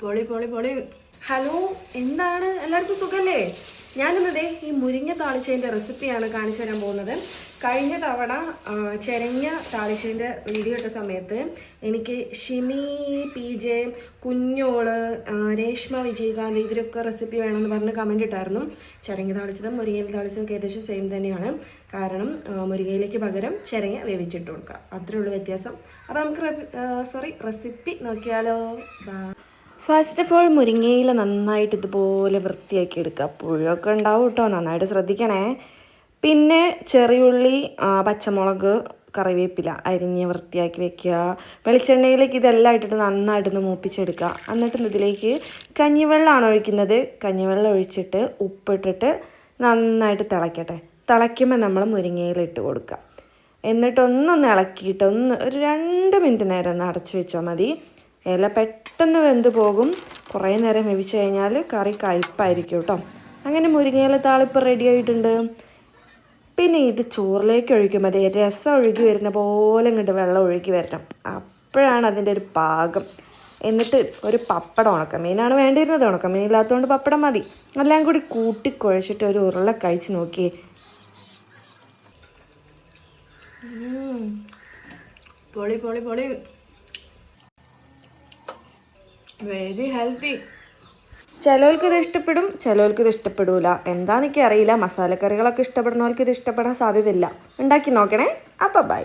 പൊളി പൊളി പൊളി. ഹലോ, എന്താണ് എല്ലാവർക്കും സുഖല്ലേ? ഞാനിന്നതേ ഈ മുരിങ്ങ താളിച്ചതിൻ്റെ റെസിപ്പിയാണ് കാണിച്ചു തരാൻ പോകുന്നത്. കഴിഞ്ഞ തവണ ചെരങ്ങ താളിച്ചതിൻ്റെ വീഡിയോ ഇട്ട സമയത്ത് എനിക്ക് ഷിമി, PJ, കുഞ്ഞോള്, രേഷ്മ വിജയകാന്ത് ഇവരൊക്കെ റെസിപ്പി വേണമെന്ന് പറഞ്ഞ് കമൻറ്റ് ഇട്ടായിരുന്നു. ചെരങ്ങ താളിച്ചതും മുരിങ്ങയിൽ താളിച്ചതൊക്കെ ഏകദേശം സെയിം തന്നെയാണ്. കാരണം മുരിങ്ങയിലേക്ക് പകരം ചെരങ്ങ വേവിച്ചിട്ട് കൊടുക്കുക, അത്രേ ഉള്ളൂ വ്യത്യാസം. അപ്പോൾ നമുക്ക് റെസിപ്പി നോക്കിയാലോ. ഫസ്റ്റ് ഓഫ് ഓൾ മുരിങ്ങയില നന്നായിട്ട് ഇതുപോലെ വൃത്തിയാക്കി എടുക്കുക. പുഴയൊക്കെ ഉണ്ടാവും കേട്ടോ, നന്നായിട്ട് ശ്രദ്ധിക്കണേ. പിന്നെ ചെറിയുള്ളി, പച്ചമുളക്, കറിവേപ്പില അരിഞ്ഞ് വൃത്തിയാക്കി വെക്കുക. വെളിച്ചെണ്ണയിലേക്ക് ഇതെല്ലാം ഇട്ടിട്ട് നന്നായിട്ടൊന്ന് മൂപ്പിച്ചെടുക്കുക. എന്നിട്ട് ഇതിലേക്ക് കഞ്ഞിവെള്ളമാണ് ഒഴിക്കുന്നത്. കഞ്ഞിവെള്ളം ഒഴിച്ചിട്ട് ഉപ്പിട്ടിട്ട് നന്നായിട്ട് തിളയ്ക്കട്ടെ. തിളയ്ക്കുമ്പോൾ നമ്മൾ മുരിങ്ങയില ഇട്ട് കൊടുക്കുക. എന്നിട്ടൊന്നൊന്ന് ഇളക്കിയിട്ട് ഒരു 2 മിനിറ്റ് നേരം ഒന്ന് അടച്ചു വെച്ചാൽ മതി. ഇല പെട്ടെന്ന് വെന്ത് പോകും. കുറേ നേരം വേവിച്ച് കഴിഞ്ഞാൽ കറി കയ്പ്പായിരിക്കും കേട്ടോ. അങ്ങനെ മുരിങ്ങയില താളിപ്പ് റെഡി ആയിട്ടുണ്ട്. പിന്നെ ഇത് ചോറിലേക്ക് ഒഴിക്കുമ്പോൾ രസം ഒഴുകി വരുന്ന പോലെ ഇങ്ങോട്ട് വെള്ളം ഒഴുകി വരണം. അപ്പോഴാണ് അതിൻ്റെ ഒരു പാകം. എന്നിട്ട് ഒരു പപ്പടം, ഉണക്കമീനാണ് വേണ്ടിയിരുന്നത്. ഉണക്കമീൻ ഇല്ലാത്തതുകൊണ്ട് പപ്പടം മതി. എല്ലാം കൂടി കൂട്ടിക്കുഴച്ചിട്ട് ഒരു ഉരുള കഴിച്ച് നോക്കിയേ. പൊളി പൊളി പൊളി. Very healthy. ചിലവർക്ക് ഇത് ഇഷ്ടപ്പെടും, ചിലവർക്ക് ഇത് ഇഷ്ടപ്പെടില്ല. എന്താണെന്നൊക്കെ അറിയില്ല. മസാലക്കറികളൊക്കെ ഇഷ്ടപ്പെടുന്നവർക്ക് ഇത് ഇഷ്ടപ്പെടാൻ സാധ്യതയില്ല. ഉണ്ടാക്കി നോക്കണേ. അപ്പം ബൈ.